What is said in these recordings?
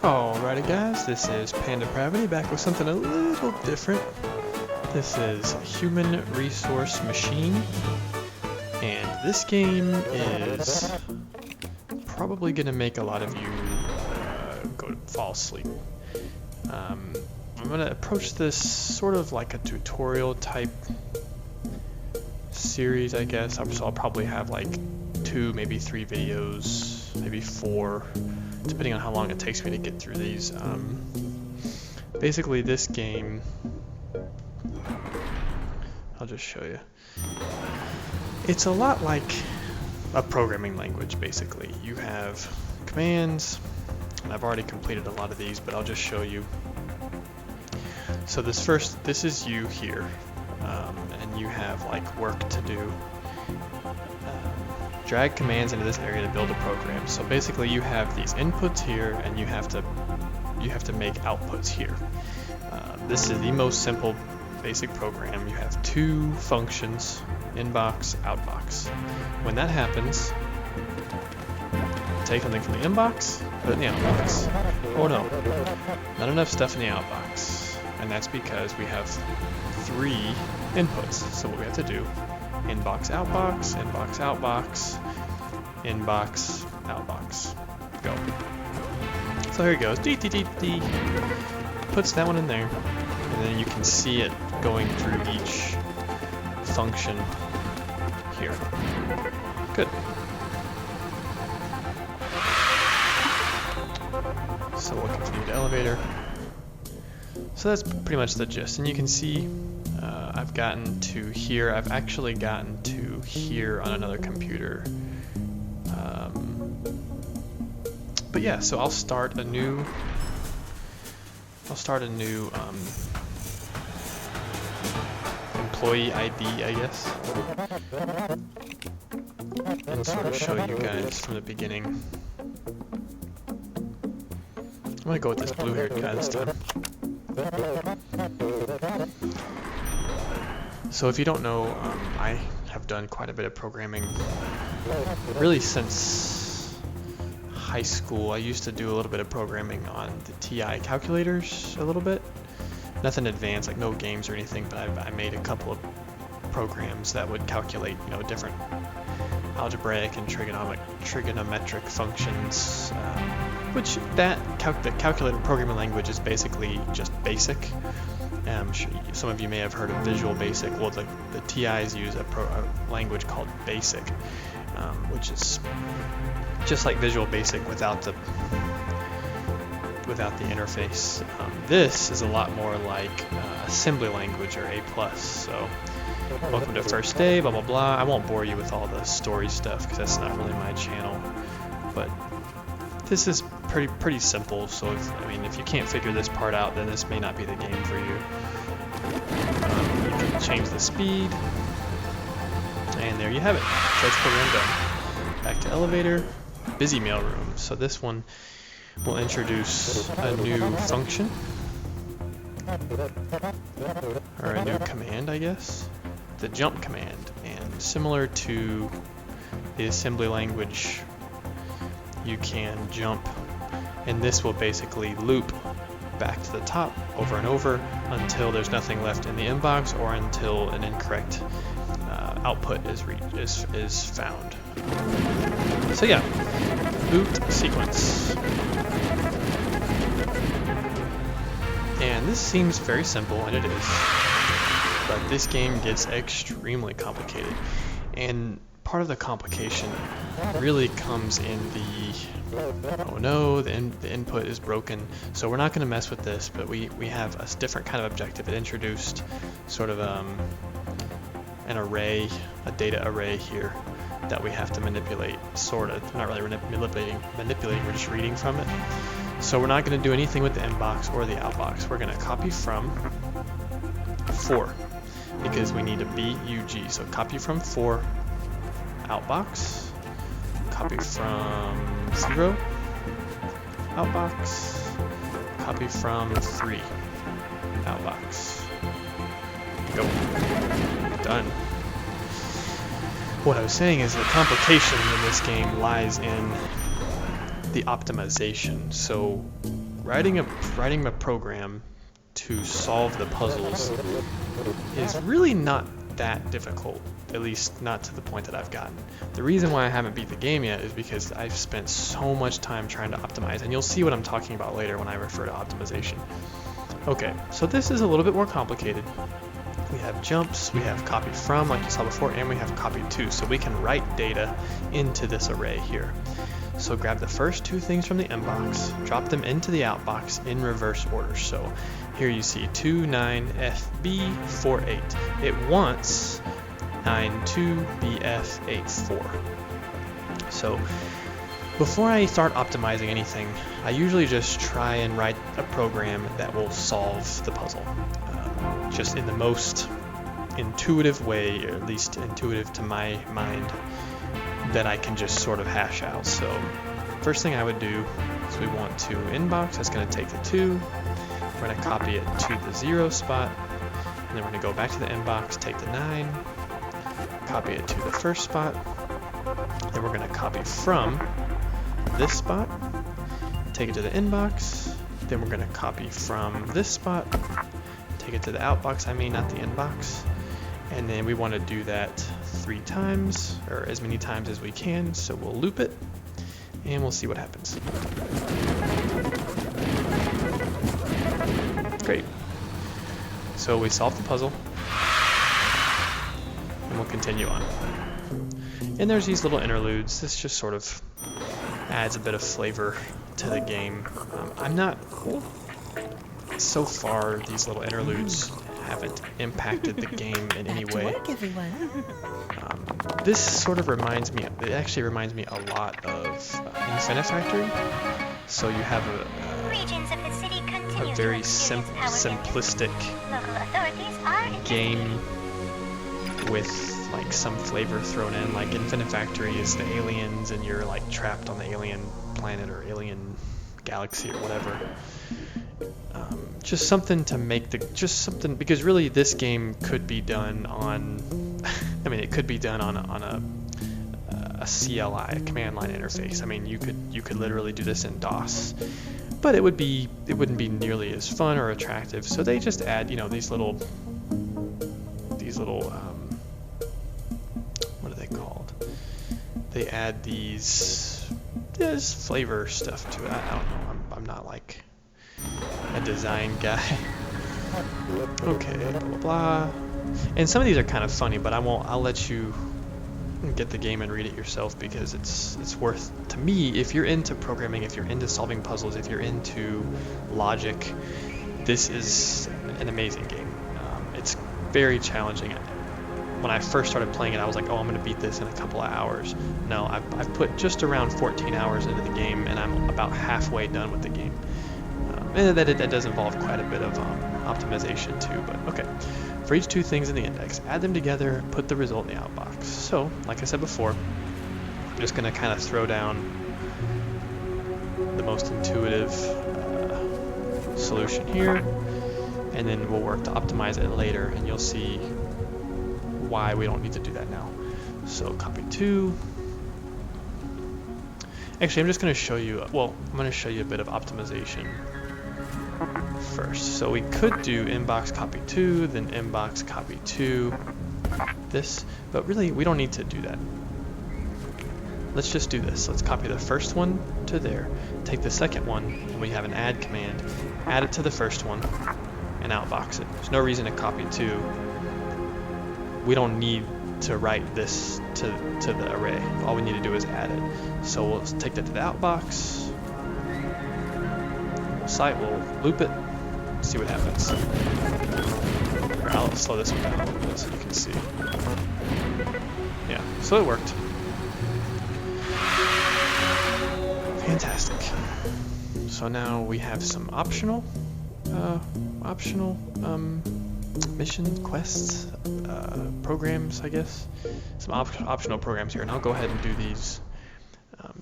Alrighty guys, this is p4ndepravity back with something a little different. This is Human Resource Machine, and this game is probably going to make a lot of you fall asleep. I'm going to approach this sort of like a tutorial type series, I guess. So I'll probably have like 2, maybe 3 videos, maybe 4, depending on how long it takes me to get through these. Basically this game, I'll just show you. It's a lot like a programming language, basically. You have commands, and I've already completed a lot of these, but I'll just show you. So this is you here, and you have like work to do. Drag commands into this area to build a program. So basically you have these inputs here, and you have to make outputs here. This is the most simple basic program. You have 2 functions, inbox, outbox. When that happens, take something from the inbox, put it in the outbox. Oh no, not enough stuff in the outbox. And that's because we have 3 inputs. So what we have to do, inbox, outbox, inbox, outbox, inbox, outbox. Go. So here it goes. D. Puts that one in there, and then you can see it going through each function here. Good. So we'll continue to elevator. So that's pretty much the gist, and you can see I've gotten to here. I've actually gotten to here on another computer. But yeah, so I'll start a new employee ID, I guess, and sort of show you guys from the beginning. I'm gonna go with this blue-haired guy this time. So if you don't know, I have done quite a bit of programming really since high school. I used to do a little bit of programming on the TI calculators a little bit. Nothing advanced, like no games or anything, but I made a couple of programs that would calculate, different algebraic and trigonometric functions, which the calculated programming language is basically just BASIC. Some of you may have heard of Visual Basic. Well, the TIs use a language called BASIC, which is just like Visual Basic without the interface. This is a lot more like assembly language or A+. So, welcome to first day, blah blah blah. I won't bore you with all the story stuff because that's not really my channel. But this is pretty simple. So if you can't figure this part out, then this may not be the game for you. You can change the speed, and there you have it. First program done. Back to elevator. Busy mailroom. So this one will introduce a new function, or a new command, I guess. The jump command, and similar to the assembly language, you can jump, and this will basically loop back to the top over and over until there's nothing left in the inbox, or until an incorrect output is found. So yeah, boot sequence. And this seems very simple, and it is, but this game gets extremely complicated. And part of the complication really comes in oh no, the input is broken. So we're not going to mess with this, but we have a different kind of objective. It introduced sort of an array, a data array here that we have to manipulate, sort of. Not really manipulating, we're just reading from it. So we're not going to do anything with the inbox or the outbox. We're going to copy from 4 because we need a BUG. So copy from 4 outbox, copy from 0 outbox, copy from 3 outbox. Go. Done. What I was saying is the complication in this game lies in the optimization. So writing a program to solve the puzzles is really not that difficult, at least not to the point that I've gotten. The reason why I haven't beat the game yet is because I've spent so much time trying to optimize, and you'll see what I'm talking about later when I refer to optimization. Okay, so this is a little bit more complicated. We have jumps, we have copy from, like you saw before, and we have copy to, so we can write data into this array here. So grab the first two things from the inbox, drop them into the outbox in reverse order. So here you see 29FB48. It wants 92BF84. So before I start optimizing anything, I usually just try and write a program that will solve the puzzle, just in the most intuitive way, or at least intuitive to my mind, that I can just sort of hash out. So first thing I would do is we want to inbox. That's going to take the 2. We're going to copy it to the 0 spot, and then we're going to go back to the inbox, take the 9, copy it to the first spot, then we're going to copy from this spot, take it to the inbox, then we're going to copy from this spot, take it to the outbox, not the inbox, and then we want to do that 3 times, or as many times as we can, so we'll loop it, and we'll see what happens. Great. So we solved the puzzle, and we'll continue on. And there's these little interludes. This just sort of adds a bit of flavor to the game. So far, these little interludes haven't impacted the game in any way. This sort of reminds me, it actually reminds me a lot of Infinifactory. So you have a very simplistic game with like some flavor thrown in. Like Infinifactory is the aliens and you're like trapped on the alien planet or alien galaxy or whatever. Just something to make because really this game could be done on, it could be done on a CLI, a command line interface. You could literally do this in DOS, but it wouldn't be nearly as fun or attractive. So they just add, these little, what are they called? They add this flavor stuff to it. I don't know. I'm not like a design guy. Okay, blah blah blah. And some of these are kind of funny, but I'll let you get the game and read it yourself, because it's worth, to me, if you're into programming, if you're into solving puzzles, if you're into logic, this is an amazing game. It's very challenging. When I first started playing it, I was like, oh, I'm going to beat this in a couple of hours. No, I've put just around 14 hours into the game, and I'm about halfway done with the game. And that does involve quite a bit of optimization too, but okay. For each 2 things in the index, add them together, put the result in the outbox. So, like I said before, I'm just going to kind of throw down the most intuitive solution here, and then we'll work to optimize it later, and you'll see why we don't need to do that now. So copy 2. Actually, I'm just going to show you, I'm going to show you a bit of optimization first. So we could do inbox copy 2, then inbox copy 2, this, but really we don't need to do that. Let's just do this. Let's copy the first one to there, take the second one, and we have an add command, add it to the first one, and outbox it. There's no reason to copy 2. We don't need to write this to the array. All we need to do is add it. So we'll take that to the outbox. We'll loop it, see what happens. Here, I'll slow this one down a little bit so you can see. Yeah, so it worked. Fantastic. So now we have some optional mission quests, programs, I guess. Some optional programs here, and I'll go ahead and do these.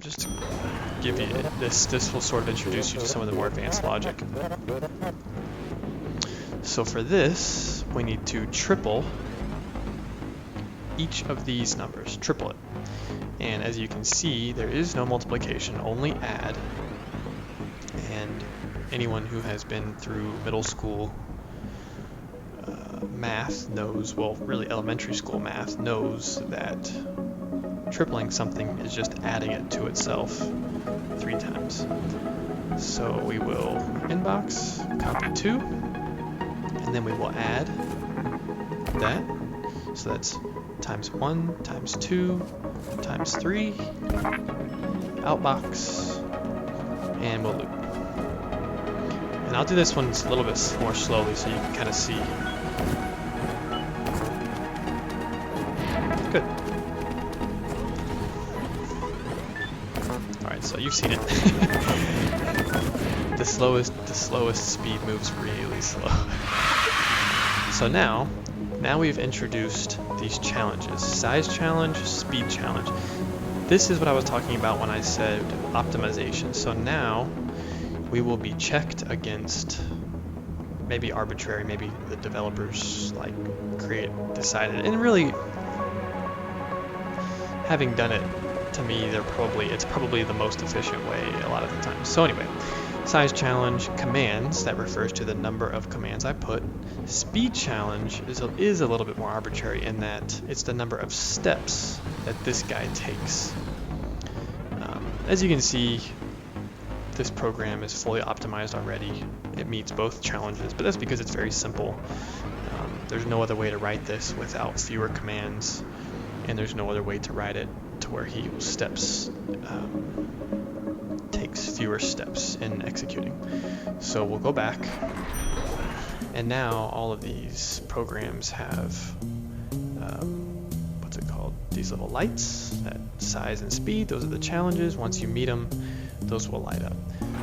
Just to give you this will sort of introduce you to some of the more advanced logic. So for this, we need to triple each of these numbers, triple it. And as you can see, there is no multiplication, only add. And anyone who has been through middle school math knows, well, really elementary school math knows that tripling something is just adding it to itself 3 times. So we will inbox, copy 2, and then we will add that. So that's times 1, times 2, times 3, outbox, and we'll loop. And I'll do this one a little bit more slowly so you can kind of see. Good. Alright, so you've seen it. The slowest speed moves really slow. So now we've introduced these challenges. Size challenge, speed challenge. This is what I was talking about when I said optimization. So now we will be checked against maybe arbitrary, maybe the developers decided, and really having done it, to me, it's probably the most efficient way a lot of the time. So anyway, size challenge, commands, that refers to the number of commands I put. Speed challenge is a little bit more arbitrary in that it's the number of steps that this guy takes. As you can see, this program is fully optimized already. It meets both challenges, but that's because it's very simple. There's no other way to write this without fewer commands, and there's no other way to write it to where he takes fewer steps in executing. So we'll go back, and now all of these programs have these little lights, that size and speed. Those are the challenges. Once you meet them, those will light up.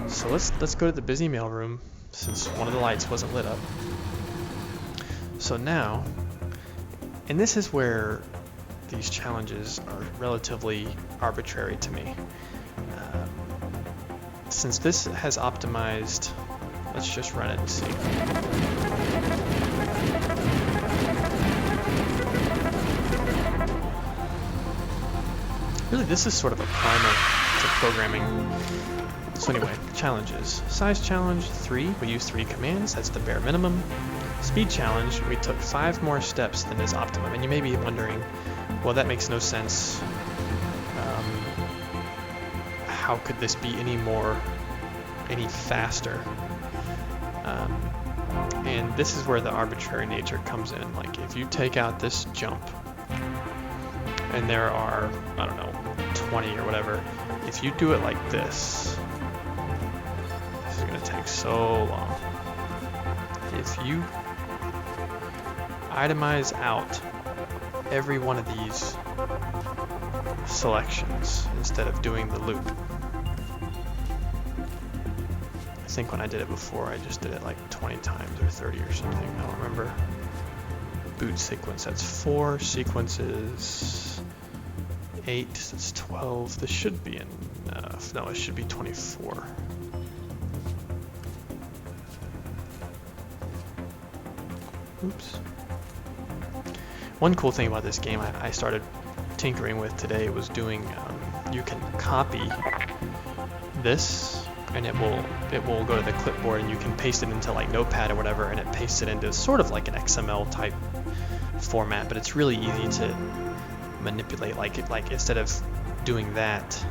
So let's go to the busy mailroom, since one of the lights wasn't lit up. So now, and this is where these challenges are relatively arbitrary to me. Since this has optimized, let's just run it and see. Really, this is sort of a primer to programming. So anyway, challenges. Size challenge 3, we use 3 commands, that's the bare minimum. Speed challenge, we took 5 more steps than is optimum. And you may be wondering, well, that makes no sense. How could this be any faster? And this is where the arbitrary nature comes in. Like if you take out this jump, and there are, I don't know, 20 or whatever, if you do it like this is going to take so long. If you itemize out every one of these selections instead of doing the loop. I think when I did it before, I just did it like 20 times or 30 or something. I don't remember. Boot sequence, that's 4 sequences. 8, that's 12. This should be enough. No, it should be 24. Oops. One cool thing about this game I started tinkering with today was doing, you can copy this and it will go to the clipboard and you can paste it into like Notepad or whatever, and it pastes it into sort of like an XML type format, but it's really easy to manipulate. Like instead of doing that,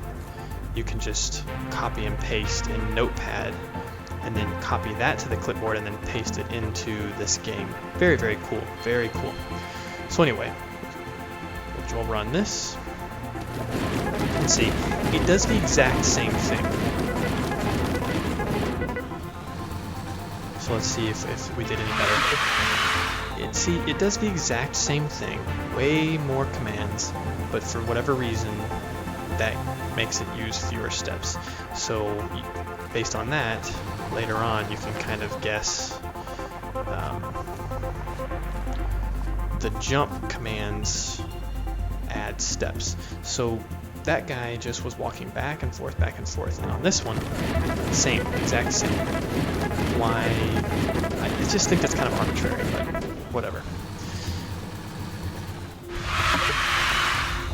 you can just copy and paste in Notepad and then copy that to the clipboard and then paste it into this game. Very, very cool. Very cool. So anyway, we'll run this and see. It does the exact same thing. So let's see if we did any better. It does the exact same thing. Way more commands, but for whatever reason, that makes it use fewer steps. So based on that, later on you can kind of guess the jump commands add steps. So that guy just was walking back and forth, and on this one, same, exact same. Why? I just think that's kind of arbitrary, but whatever.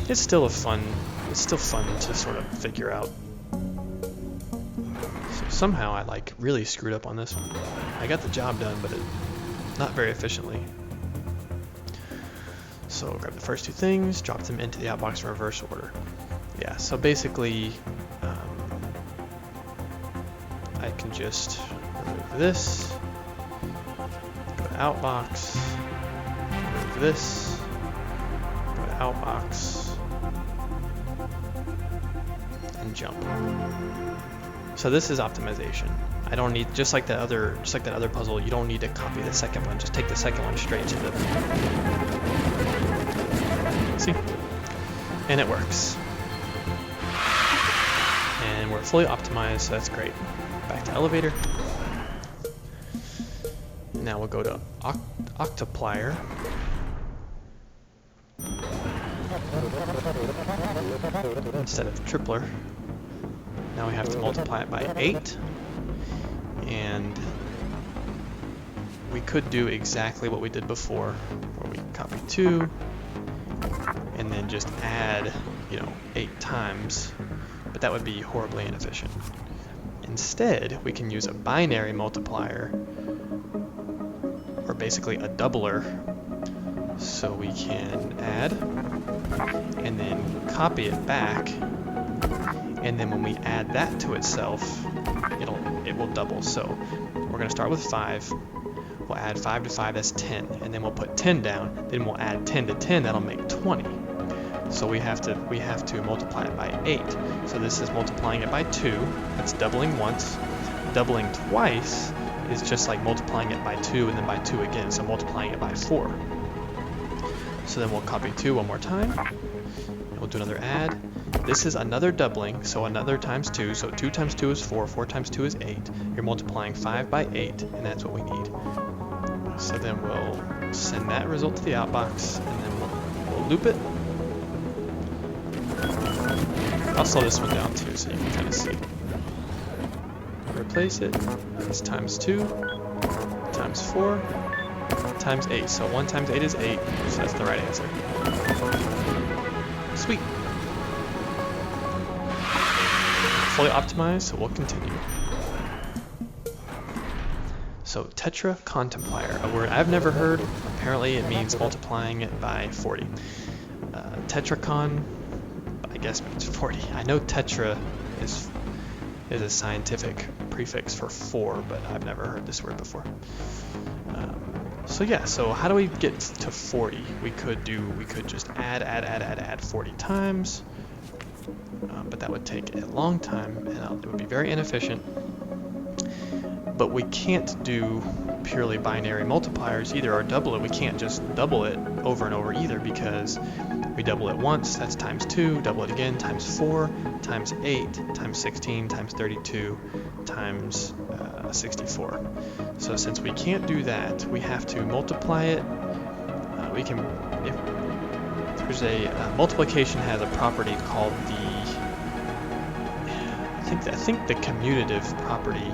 It's still fun to sort of figure out. So somehow I like really screwed up on this one. I got the job done, but not very efficiently. So grab the first two things, drop them into the outbox in reverse order. Yeah, so basically I can just remove this, go to outbox, remove this, go to outbox, and jump. So this is optimization. I don't need, just like that other puzzle, you don't need to copy the second one. Just take the second one straight to the, see? And it works. And we're fully optimized, so that's great. Back to elevator. Now we'll go to octuplier. Instead of tripler. Now we have to multiply it by 8. And we could do exactly what we did before, where we copy 2 and then just add, 8 times, but that would be horribly inefficient. Instead, we can use a binary multiplier, or basically a doubler. So we can add and then copy it back, and then when we add that to itself, it will double. So we're going to start with 5. We'll add 5 to 5, that's 10, and then we'll put 10 down. Then we'll add 10 to 10, that'll make 20. So we have to multiply it by 8. So this is multiplying it by 2. That's doubling once. Doubling twice is just like multiplying it by 2 and then by 2 again. So multiplying it by 4. So then we'll copy 2 one more time. And we'll do another add. This is another doubling, so another times 2. So 2 times 2 is 4. 4 times 2 is 8. You're multiplying 5 by 8, and that's what we need. So then we'll send that result to the outbox, and then we'll loop it. I'll slow this one down too, so you can kind of see. Replace it. It's times 2, times 4, times 8. So 1 times 8 is 8, so that's the right answer. Sweet. Fully optimized, so we'll continue. So tetra contemplier, a word I've never heard. Apparently it means multiplying it by 40. Tetracon, I guess, means 40. I know tetra is a scientific prefix for 4, but I've never heard this word before. So how do we get to 40? We could just add 40 times, but that would take a long time, and it would be very inefficient. But we can't do purely binary multipliers either, or double it. We can't just double it over and over either, because we double it once, that's times 2, double it again, times 4, times 8, times 16, times 32, times 64. So since we can't do that, we have to multiply it. Multiplication has a property called I think the commutative property.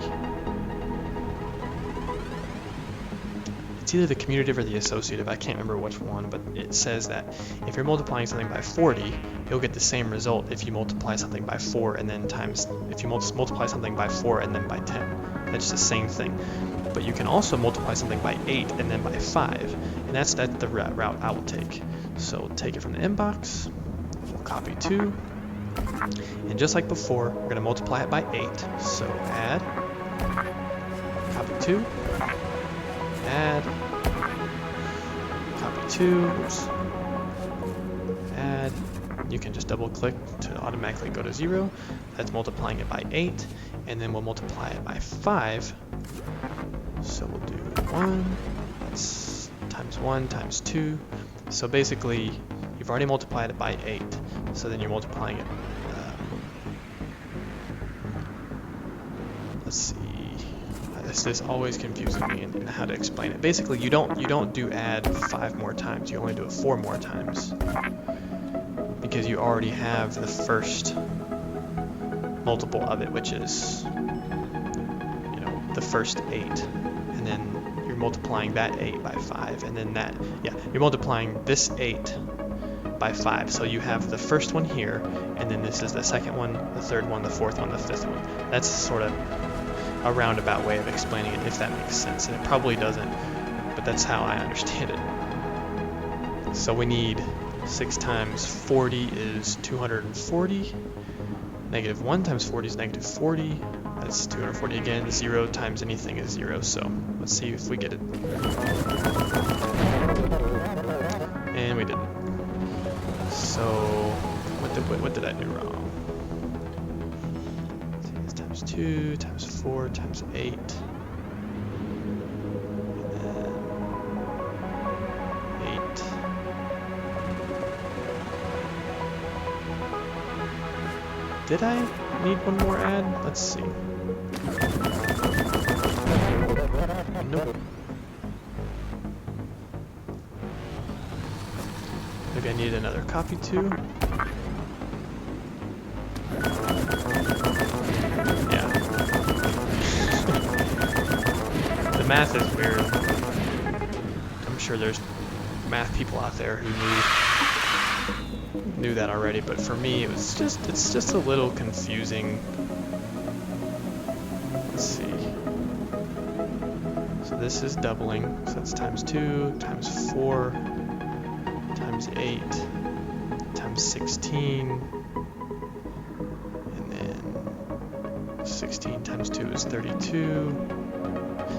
It's either the commutative or the associative, I can't remember which one, but it says that if you're multiplying something by 40, you'll get the same result if you multiply something by 4 and then if you multiply something by 4 and then by 10. That's the same thing. But you can also multiply something by 8 and then by 5, and that's the route I will take. So take it from the inbox, we'll copy 2, and just like before, we're going to multiply it by 8. So add, copy 2, add, copy 2, oops, add. You can just double click to automatically go to 0. That's multiplying it by 8, and then we'll multiply it by 5. So we'll do 1, that's times 1 times 2. So basically, you've already multiplied it by 8, so then you're multiplying it. Let's see. This always confuses me in how to explain it. Basically, you don't do add 5 more times. You only do it 4 more times, because you already have the first multiple of it, which is the first 8, and then you're multiplying that 8 by 5, and then you're multiplying this 8 by 5. So you have the first one here, and then this is the second one, the third one, the fourth one, the fifth one. That's sort of a roundabout way of explaining it, if that makes sense, and it probably doesn't, but that's how I understand it. So we need 6 times 40 is 240, negative 1 times 40 is negative 40, that's 240 again, 0 times anything is 0, so let's see if we get it. And we didn't. So, what did I do wrong? It's times 2, times 4, times 8. And then 8. Did I need one more add? Let's see. Nope. Maybe I need another copy too. Yeah. The math is weird. I'm sure there's math people out there who knew that already, but for me it's just a little confusing. Let's see. So this is doubling, so that's times 2, times 4, times 8, times 16, and then 16 times 2 is 32.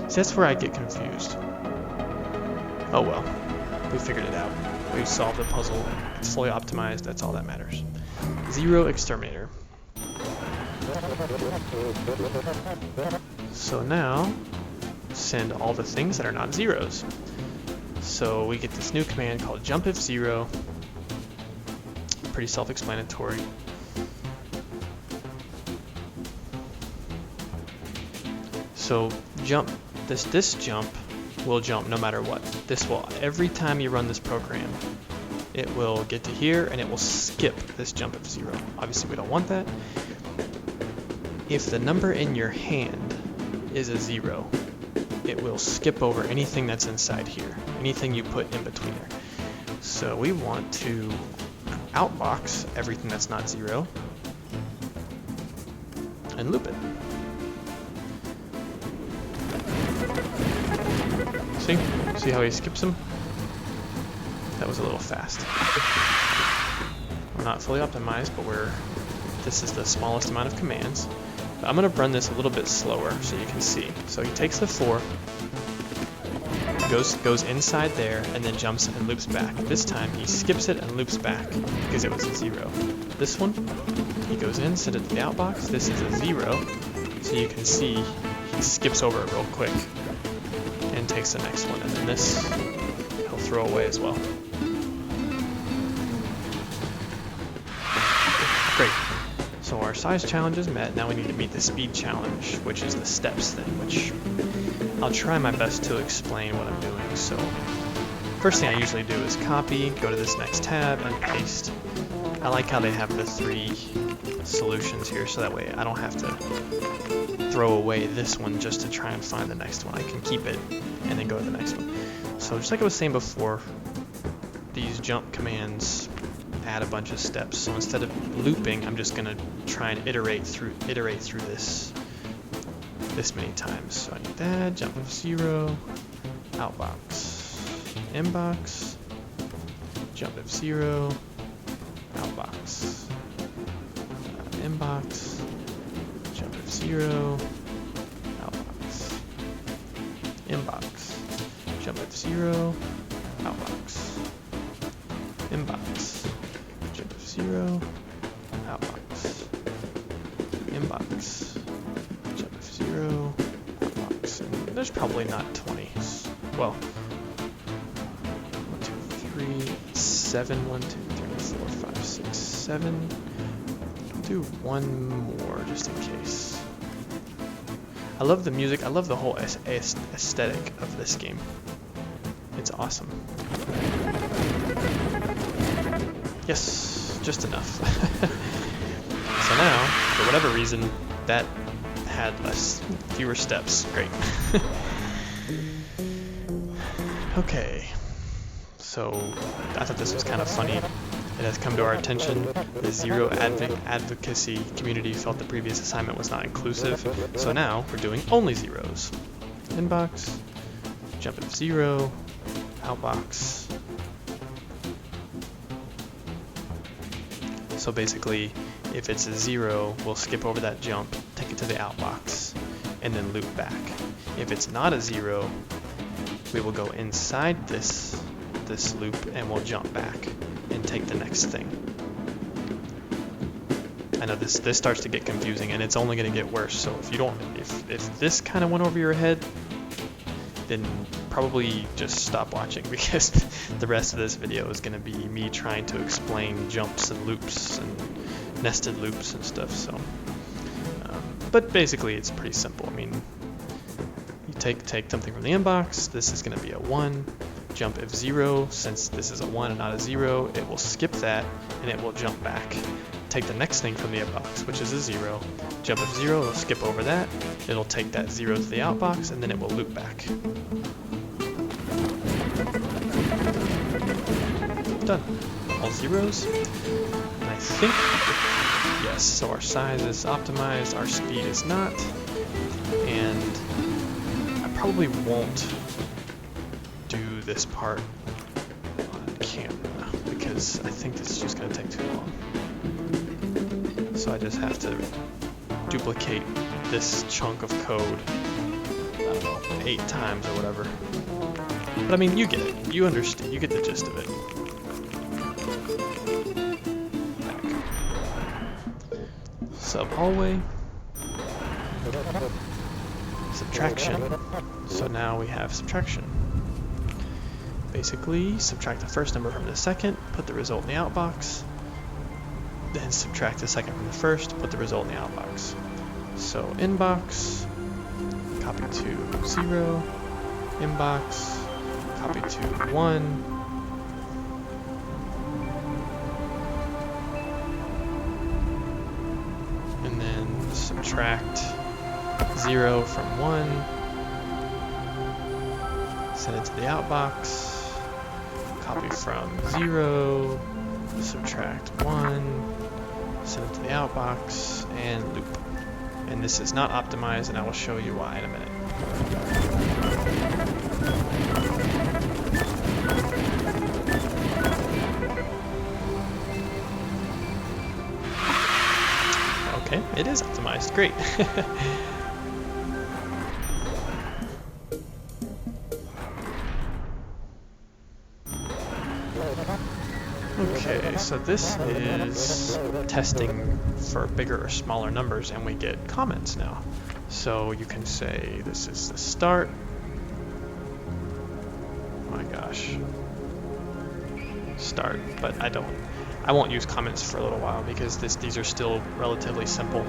See, that's where I get confused. Oh well, we figured it out. We solved the puzzle. It's fully optimized. That's all that matters. 0 exterminator. So now, send all the things that are not zeros. So we get this new command called jump if 0. Pretty self-explanatory. So jump, this jump will jump no matter what. This will, every time you run this program, it will get to here and it will skip this jump of 0. Obviously we don't want that. If the number in your hand is a 0, it will skip over anything that's inside here, anything you put in between there. So we want to outbox everything that's not 0 and loop it. See how he skips them? That was a little fast. We're not fully optimized, but this is the smallest amount of commands. But I'm going to run this a little bit slower so you can see. So he takes the 4, goes inside there, and then jumps and loops back. This time he skips it and loops back because it was a 0. This one, he goes in, sends it to the outbox. This is a 0, so you can see he skips over it real quick and takes the next one, and then this he'll throw away as well. Great. So our size challenge is met. Now we need to meet the speed challenge, which is the steps thing, which I'll try my best to explain what I'm doing. So first thing I usually do is copy, go to this next tab, and paste. I like how they have the 3 solutions here, so that way I don't have to throw away this one just to try and find the next one. I can keep it and then go to the next one. So just like I was saying before, these jump commands add a bunch of steps. So instead of looping, I'm just gonna try and iterate through this many times. So I need that, jump of 0, outbox, inbox, jump of 0, outbox, inbox, jump of 0, outbox, inbox, jump of 0, outbox, inbox, jump of 0, outbox, inbox, jump of 0, outbox. And there's probably not 20. Well, 1, 2, 3, 7, 1, 2, 3, 4, 5, 6, 7. I'll do one more just in case. I love the music. I love the whole aesthetic of this game. It's awesome. Yes, just enough. So now, for whatever reason, that had fewer steps. Great. Okay. So I thought this was kind of funny. it has come to our attention the zero advocacy community felt the previous assignment was not inclusive, so now we're doing only zeros. Inbox, jump if 0, outbox. So basically, if it's a 0, we'll skip over that jump, take it to the outbox, and then loop back. If it's not a 0, we will go inside this loop and we'll jump back and take the next thing. I know this starts to get confusing, and it's only going to get worse. So if this kind of went over your head, then probably just stop watching, because the rest of this video is going to be me trying to explain jumps and loops and nested loops and stuff. So, but basically it's pretty simple. I mean, you take something from the inbox. This is going to be a 1. Jump if 0, since this is a 1 and not a 0, it will skip that and it will jump back. Take the next thing from the inbox, which is a 0. Jump if 0, it'll skip over that. It'll take that 0 to the outbox, and then it will loop back. Done. All zeros. And I think, yes, so our size is optimized, our speed is not. And I probably won't do this part on camera because I think this is just going to take too long. So I just have to duplicate this chunk of code, I don't know, 8 times or whatever. But I mean, you get it. You understand. You get the gist of it. Back. Sub hallway. Subtraction. So now we have subtraction. Basically, subtract the first number from the second, put the result in the outbox, then subtract the second from the first, put the result in the outbox. So inbox, copy to 0, inbox, copy to 1, and then subtract 0 from 1, send it to the outbox. Copy from 0, subtract 1, send it to the outbox, and loop. And this is not optimized, and I will show you why in a minute. Okay, it is optimized. Great. Okay, so this is testing for bigger or smaller numbers, and we get comments now. So you can say this is the start. Oh my gosh. Start, but I won't use comments for a little while because these are still relatively simple.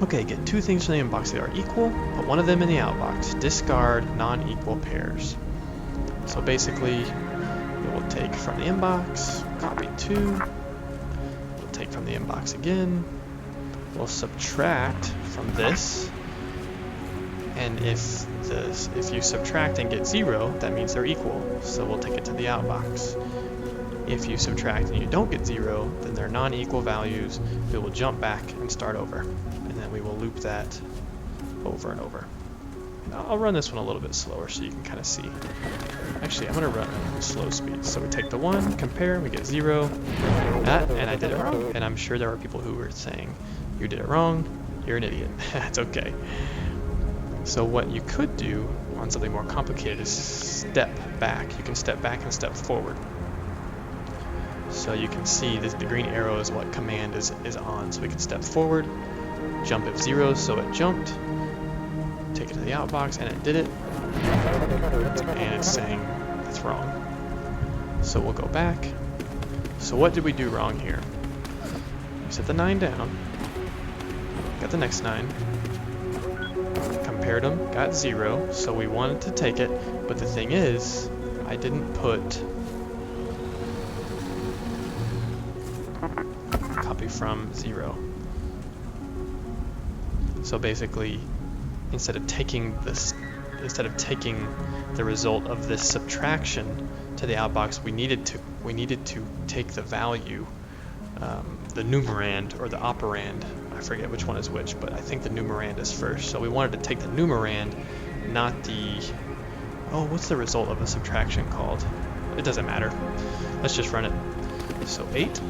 Okay, get 2 things from the inbox that are equal, put one of them in the outbox. Discard non-equal pairs. So basically, we'll take from the inbox, copy 2, we'll take from the inbox again, we'll subtract from this, and if you subtract and get 0, that means they're equal, so we'll take it to the outbox. If you subtract and you don't get 0, then they're non-equal values. We will jump back and start over, and then we will loop that over and over. I'll run this one a little bit slower so you can kind of see. Actually, I'm going to run slow speed. So we take the 1, compare, we get 0, and I did it wrong. And I'm sure there are people who were saying, you did it wrong, you're an idiot. It's okay. So what you could do on something more complicated is step back. You can step back and step forward. So you can see this, the green arrow is what command is on. So we can step forward, jump if 0, so it jumped. Take it to the outbox, and it did it, and it's saying it's wrong. So we'll go back. So what did we do wrong here? We set the 9 down, got the next 9, compared them, got 0, so we wanted to take it, but the thing is, I didn't put copy from 0. So basically, instead of taking this, instead of taking the result of this subtraction to the outbox, we needed to take the value, the numerand or the operand. I forget which one is which, but I think the numerand is first. So we wanted to take the numerand, not the, oh, what's the result of a subtraction called? It doesn't matter. Let's just run it. So 8,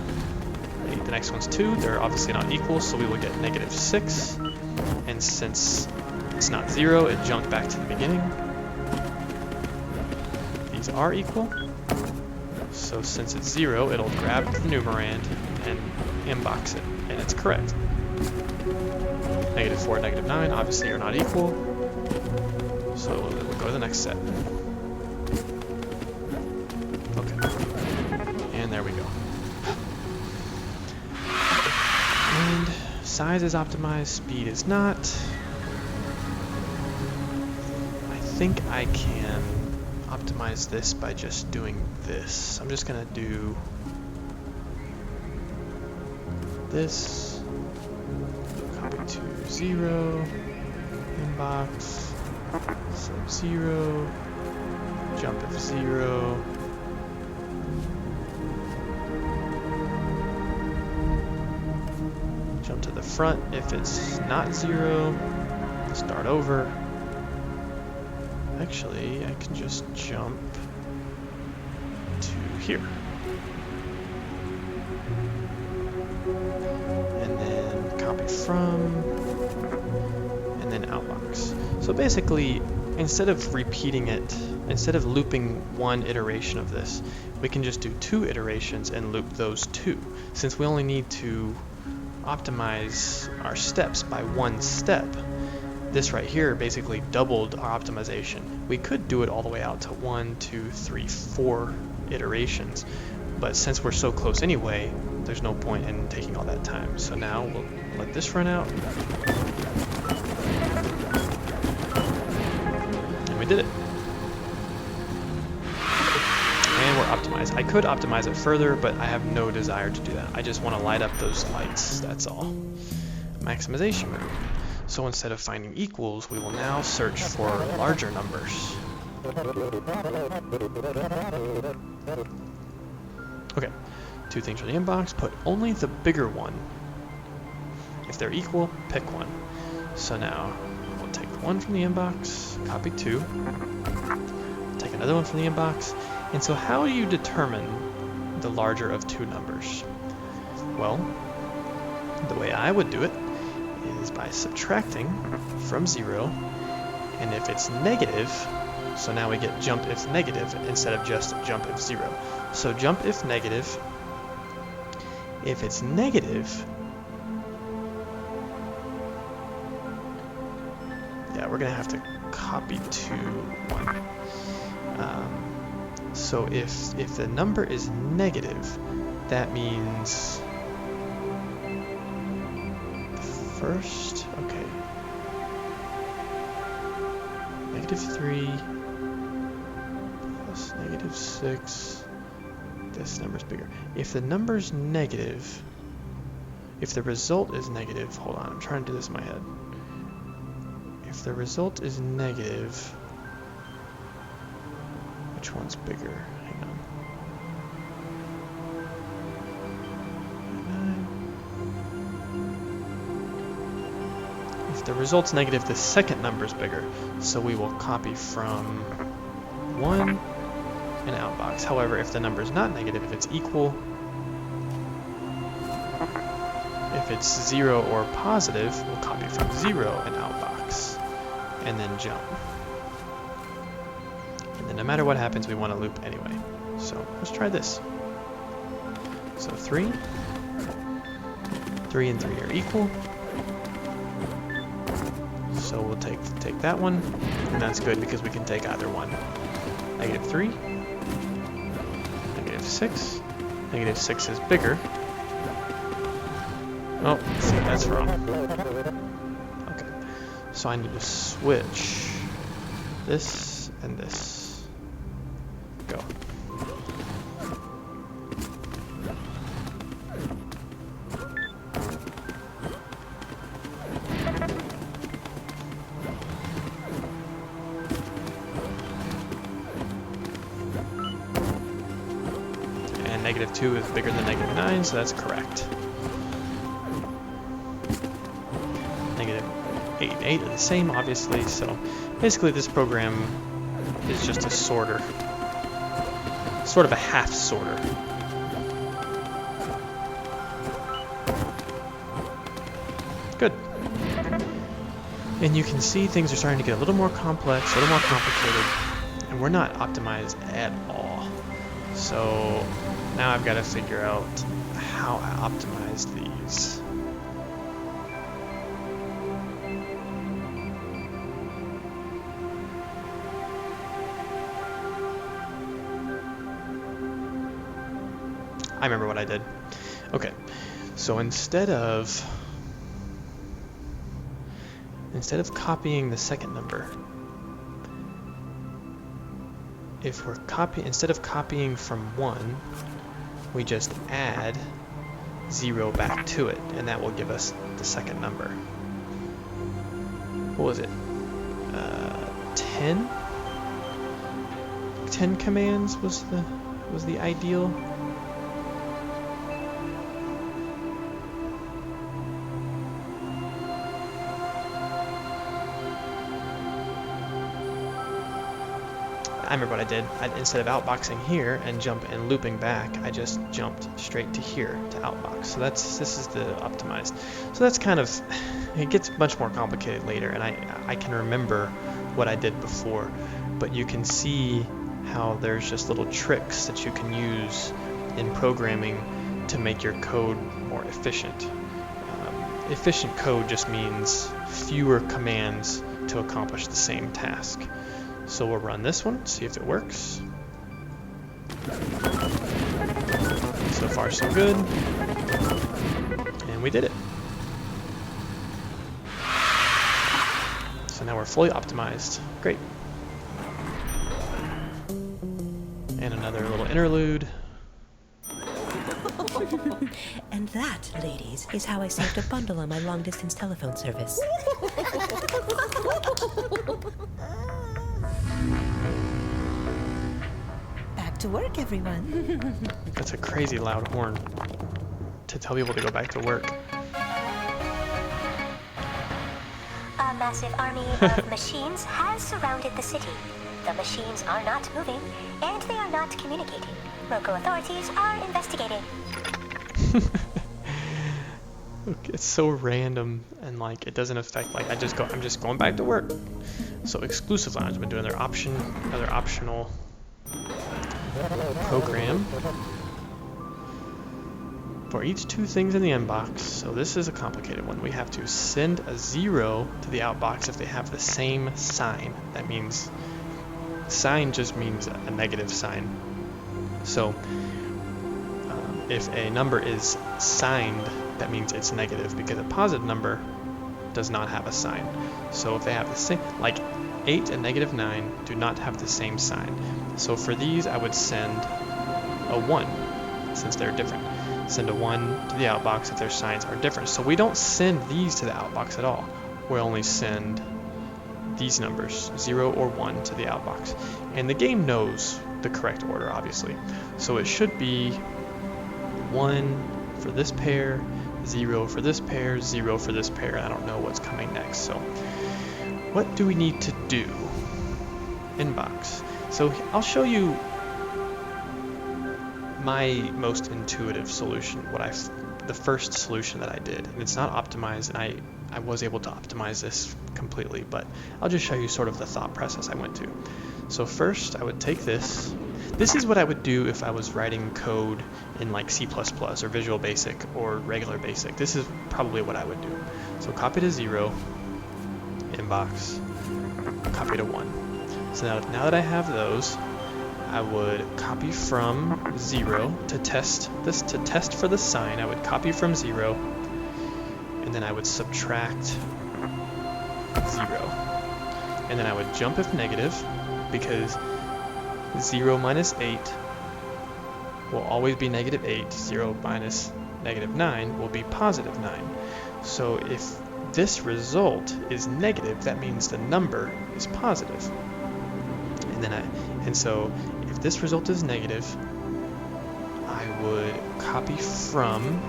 the next one's 2. They're obviously not equal, so we will get -6. And since it's not 0, it jumped back to the beginning. These are equal. So since it's 0, it'll grab the numerand and inbox it, and it's correct. -4, -9, obviously are not equal. So we'll go to the next set. Okay. And there we go. And size is optimized, speed is not. I think I can optimize this by just doing this. I'm just gonna do this, copy to 0, inbox, sub 0, jump if 0, jump to the front if it's not 0, start over. Actually, I can just jump to here. And then copy from, and then outbox. So basically, instead of repeating it, instead of looping one iteration of this, we can just do 2 iterations and loop those 2. Since we only need to optimize our steps by 1 step, this right here basically doubled our optimization. We could do it all the way out to 1, 2, 3, 4 iterations, but since we're so close anyway, there's no point in taking all that time. So now we'll let this run out, and we did it. And we're optimized. I could optimize it further, but I have no desire to do that. I just want to light up those lights, that's all. Maximization mode. So instead of finding equals, we will now search for larger numbers. Okay, 2 things for the inbox. Put only the bigger one. If they're equal, pick one. So now we'll take 1 from the inbox, copy 2, take another one from the inbox. And so how do you determine the larger of 2 numbers? Well, the way I would do it is by subtracting from 0, and if it's negative, so now we get jump if negative instead of just jump if 0. So jump if negative, if it's negative, yeah, we're gonna have to copy to 1. So if the number is negative, that means first, okay, -3 plus -6, this number's bigger. If the number's negative, if the result is negative, hold on, I'm trying to do this in my head. If the result is negative, which one's bigger? Hang on. If the result's negative, the second number's bigger. So we will copy from 1 and outbox. However, if the number's not negative, if it's equal, if it's 0 or positive, we'll copy from 0 and outbox, and then jump. And then no matter what happens, we want to loop anyway. So let's try this. So 3 and 3 are equal. So we'll take that one, and that's good because we can take either one. -3, -6. -6 is bigger. Oh, see, that's wrong. Okay, so I need to switch this and this. Go. negative 2 is bigger than negative 9, so that's correct. Negative 8 and 8 are the same, obviously, so basically this program is just a sorter. Sort of a half sorter. Good. And you can see things are starting to get a little more complex, a little more complicated, and we're not optimized at all. So now I've got to figure out how I optimize these. I remember what I did. Okay, so instead of copying the second number, if we're instead of copying from 1, we just add 0 back to it, and that will give us the second number. What was it? 10? 10 commands was the ideal. I remember what I did. Instead of outboxing here and looping back, I just jumped straight to here to outbox. So this is the optimized. So that's kind of, it gets much more complicated later, and I can remember what I did before, but you can see how there's just little tricks that you can use in programming to make your code more efficient. Efficient code just means fewer commands to accomplish the same task. So we'll run this one, see if it works. So far so good. And we did it. So now we're fully optimized. Great. And another little interlude. And that, ladies, is how I saved a bundle on my long-distance telephone service. Back to work, everyone. That's a crazy loud horn to tell people to go back to work. A massive army of machines has surrounded the city. The machines are not moving, and they are not communicating. Local authorities are investigating. It's so random, and like it doesn't affect, like I'm just going back to work. So exclusive lounge, I've been doing another optional program for each 2 things in the inbox. So this is a complicated one. We have to send a 0 to the outbox if they have the same sign. That means sign just means a negative sign. So if a number is signed, that means it's negative, because a positive number does not have a sign. So if they have the same, like 8 and negative 9 do not have the same sign. So for these, I would send a 1, since they're different. Send a 1 to the outbox if their signs are different. So we don't send these to the outbox at all. We only send these numbers, 0 or 1, to the outbox. And the game knows the correct order, obviously. So it should be 1 for this pair, 0 for this pair, 0 for this pair, and I don't know what's coming next. So what do we need to do? Inbox. So I'll show you my most intuitive solution, the first solution that I did. And it's not optimized, and I was able to optimize this completely, but I'll just show you sort of the thought process I went to. So first I would take this. This is what I would do if I was writing code in like C++ or Visual Basic or regular Basic. This is probably what I would do. So copy to 0, inbox, copy to 1. So now that I have those, I would copy from 0 to test for the sign. I would copy from 0, and then I would subtract 0. And then I would jump if negative, because 0 minus 8 will always be negative 8. 0 minus negative 9 will be positive 9. So if this result is negative, that means the number is positive. And so if this result is negative, I I would copy from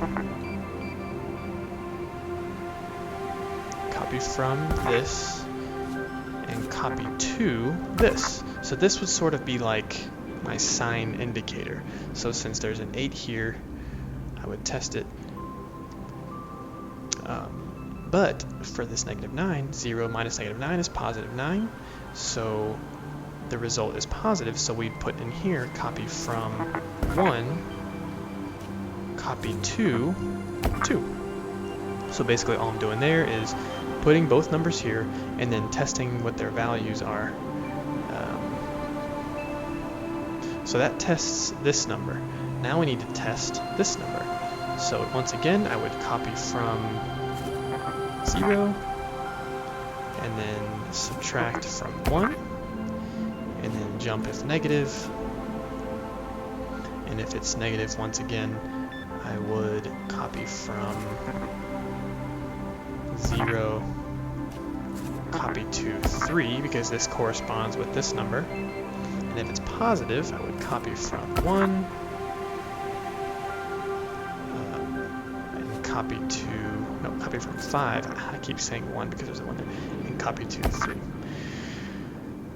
this and copy to this. So this would sort of be like my sign indicator. So since there's an 8 here, I would test it. But for this -9, 0 minus -9 is +9. So the result is positive. So we put in here copy from 1, copy to 2. So basically all I'm doing there is putting both numbers here and then testing what their values are. So that tests this number. Now we need to test this number. So once again, I would copy from 0 and then subtract from 1 and then jump if negative. And if it's negative, once again, I would copy from 0, copy to 3 because this corresponds with this number. And if it's positive, I would copy from 1 and copy from 5. I keep saying 1 because there's a 1 there. And copy to 3.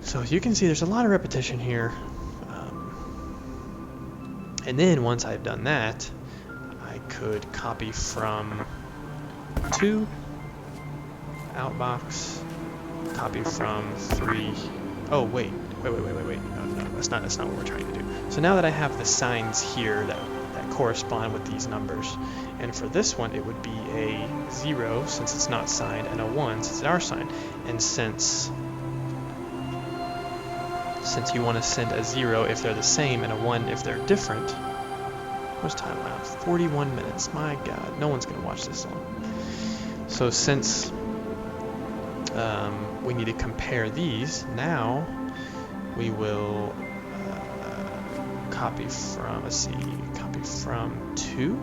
So you can see there's a lot of repetition here. And then once I've done that, I could copy from 2, outbox, copy from 3. Oh, wait. No, that's not what we're trying to do. So now that I have the signs here that correspond with these numbers, and for this one it would be a 0 since it's not signed, and a 1 since they are signed. And since you want to send a 0 if they're the same and a 1 if they're different. What's time now? 41 minutes. My God, no one's going to watch this long. So since we need to compare these, now we will copy from, copy from 2.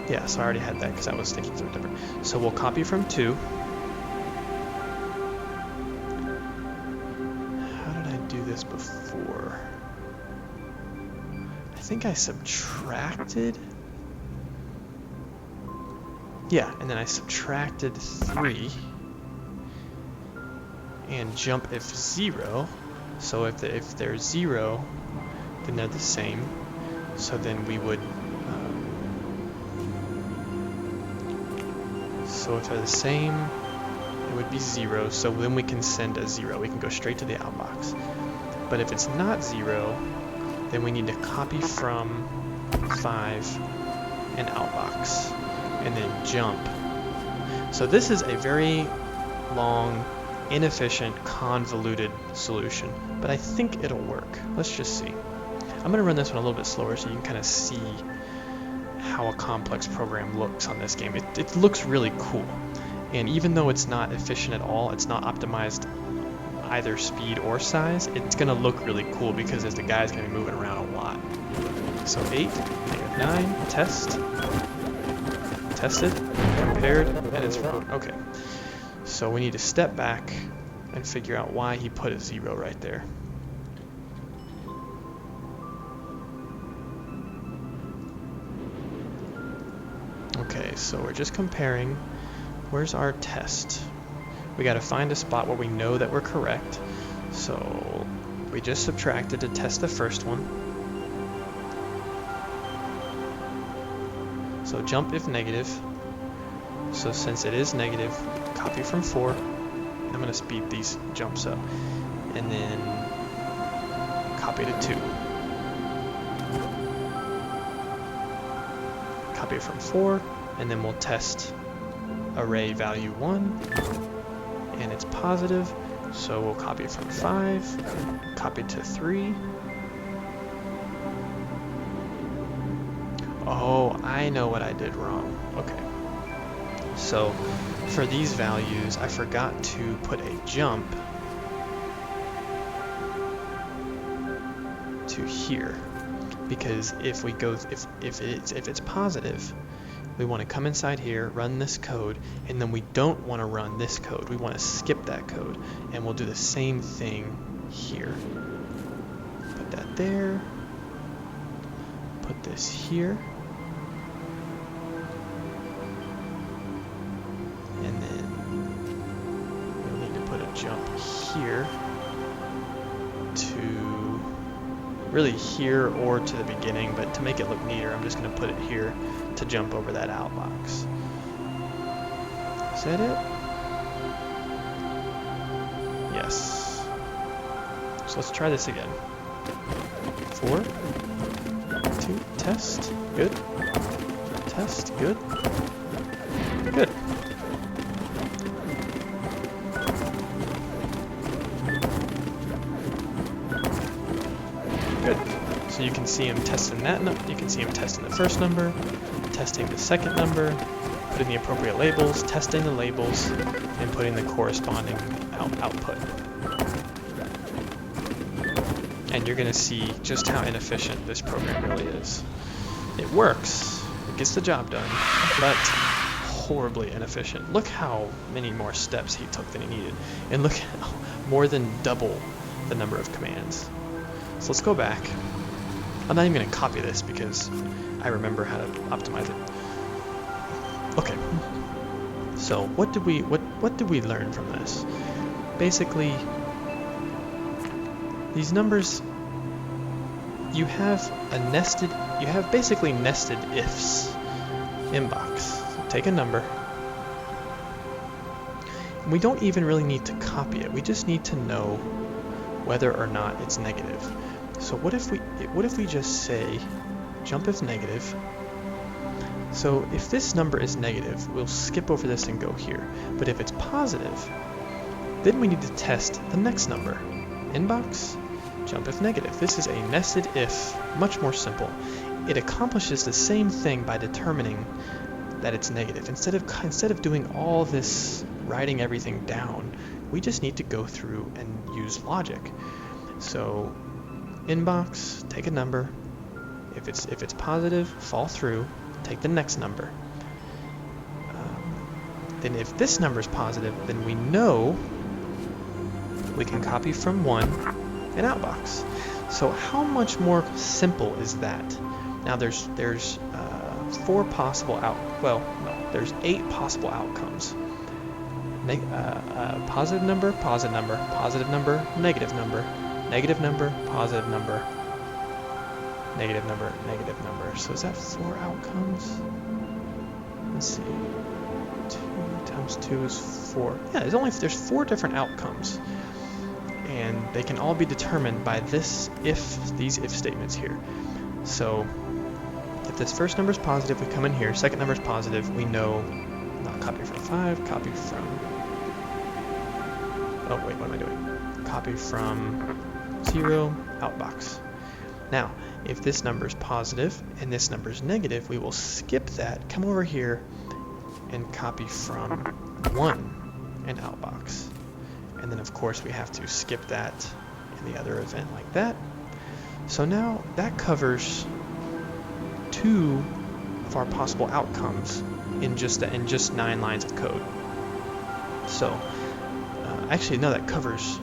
Yeah, so I already had that because I was thinking something different. So we'll copy from 2. How did I do this before? I think I subtracted. Yeah, and then I subtracted 3 and jump if 0. So if they're 0, then they're the same. So then we would. So if they're the same, it would be 0. So then we can send a 0. We can go straight to the outbox. But if it's not 0, then we need to copy from 5 and outbox, and then jump. So this is a very long, inefficient, convoluted solution, but I think it'll work. Let's just see. I'm going to run this one a little bit slower so you can kind of see how a complex program looks on this game. It looks really cool, and even though it's not efficient at all, it's not optimized either speed or size, it's going to look really cool because the guy's going to be moving around a lot. So 8, -9, test, tested, compared, and it's okay. So we need to step back and figure out why he put a 0 right there. Okay, so we're just comparing. Where's our test? We got to find a spot where we know that we're correct. So we just subtracted to test the first one. So jump if negative. So since it is negative, copy from 4. I'm going to speed these jumps up. And then copy to 2. Copy from 4, and then we'll test array value 1, and it's positive, so we'll copy from 5, copy to 3. Oh, I know what I did wrong. Okay. So for these values, I forgot to put a jump to here. Because if we go, if it's positive, we want to come inside here, run this code, and then we don't want to run this code. We want to skip that code, and we'll do the same thing here. Put that there. Put this here. And then we'll need to put a jump here to really here or to the beginning, but to make it look neater, I'm just going to put it here to jump over that outbox. Is that it? Yes. So let's try this again. 4, 2, test, good. Test, good. Good. Good. So you can see him testing that. You can see him testing the first number, testing the second number, putting the appropriate labels, testing the labels, and putting the corresponding output. And you're going to see just how inefficient this program really is. It works, it gets the job done, but horribly inefficient. Look how many more steps he took than he needed, and look how more than double the number of commands. So let's go back. I'm not even going to copy this because I remember how to optimize it. Okay. So what did we learn from this? Basically, these numbers, you have basically nested ifs inbox. So take a number. And we don't even really need to copy it. We just need to know whether or not it's negative. So what if we just say jump if negative. So if this number is negative, we'll skip over this and go here. But if it's positive, then we need to test the next number. Inbox, jump if negative. This is a nested if, much more simple. It accomplishes the same thing by determining that it's negative. Instead of doing all this writing everything down, we just need to go through and use logic. So inbox, take a number. If it's positive, fall through, take the next number. Then if this number is positive, then we know we can copy from 1 and outbox. So how much more simple is that? Now there's 4 possible there's 8 possible outcomes. Positive number, positive number, positive number, negative number, negative number, positive number, negative number, negative number. So is that 4 outcomes? Let's see. 2 times 2 is 4. Yeah, there's 4 different outcomes. And they can all be determined by these if statements here. So if this first number is positive, we come in here. Second number is positive, we know not copy from 5, copy from... Oh wait, what am I doing? Copy from 0, outbox. Now, if this number is positive and this number is negative, we will skip that, come over here, and copy from 1 and outbox. And then of course we have to skip that in the other event like that. So now that covers 2 of our possible outcomes in just 9 lines of code. So actually no, that covers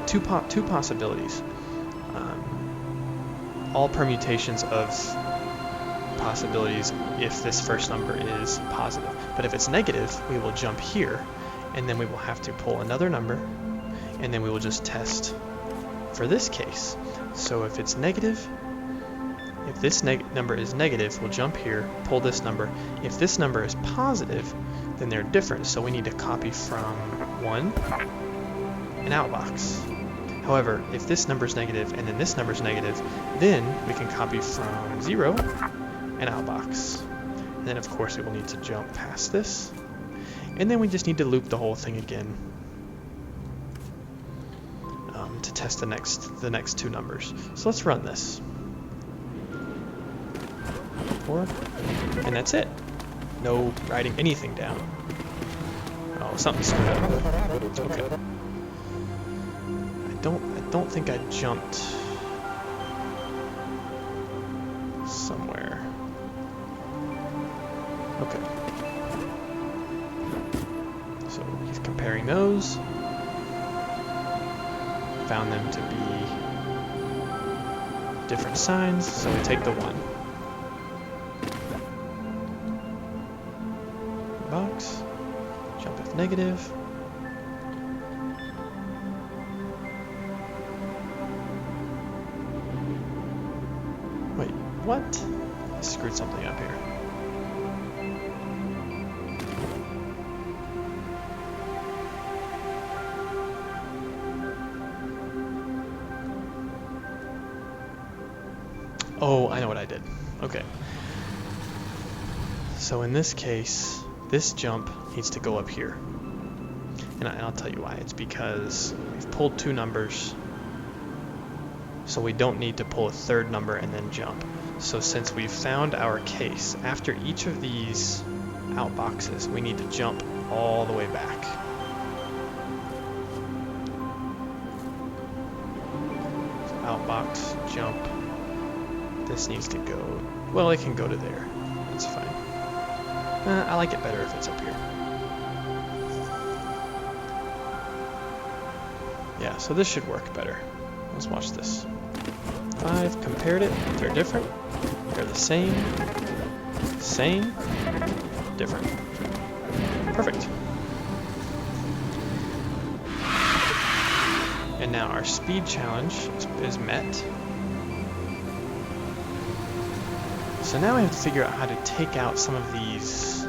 two possibilities. All permutations of possibilities if this first number is positive. But if it's negative, we will jump here, and then we will have to pull another number, and then we will just test for this case. So if it's negative, if this number is negative, we'll jump here, pull this number. If this number is positive, then they're different, so we need to copy from 1 and outbox. However, if this number is negative and then this number is negative, then we can copy from 0 and outbox. And then of course we will need to jump past this, and then we just need to loop the whole thing again to test the next 2 numbers. So let's run this. 4, and that's it. No writing anything down. Oh, something screwed up. Okay. I don't think I jumped somewhere. Okay. So he's comparing those. found them to be different signs, so we take the 1. Box, jump if negative. Wait, what? I screwed something up here. Oh, I know what I did. Okay. So in this case, this jump needs to go up here. And I'll tell you why. It's because we've pulled 2 numbers, so we don't need to pull a 3rd number and then jump. So since we've found our case, after each of these outboxes, we need to jump all the way back. So outbox, jump. This needs to go, well, it can go to there. That's fine. I like it better if it's up here. Yeah, so this should work better. Let's watch this. 5, compared it. They're different. They're the same. Same. Different. Perfect. And now our speed challenge is met. So now we have to figure out how to take out some of these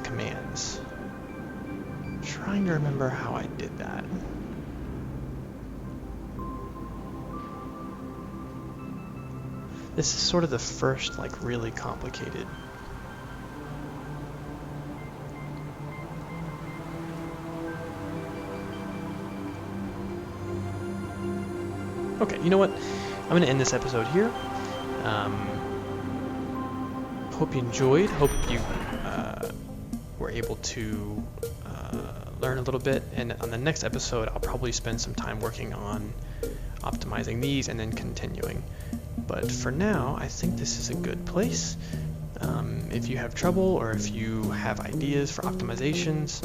commands. I'm trying to remember how I did that. This is sort of the first, like, really complicated. Okay, you know what? I'm going to end this episode here. Hope you enjoyed. Hope you were able to learn a little bit. And on the next episode, I'll probably spend some time working on optimizing these and then continuing. But for now, I think this is a good place. If you have trouble or if you have ideas for optimizations,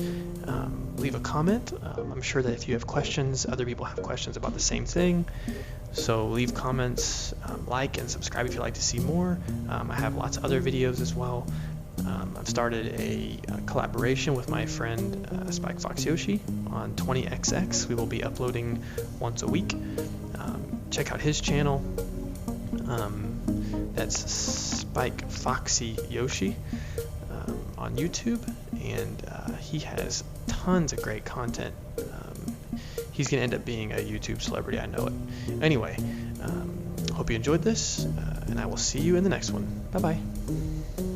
leave a comment. I'm sure that if you have questions, other people have questions about the same thing. So leave comments, like and subscribe if you'd like to see more. I have lots of other videos as well. I've started a collaboration with my friend Spike Fox Yoshi on 20XX. We will be uploading once a week. Check out his channel. That's Spike Foxy Yoshi on YouTube, and he has tons of great content. He's going to end up being a YouTube celebrity, I know it. Anyway, hope you enjoyed this, and I will see you in the next one. Bye-bye.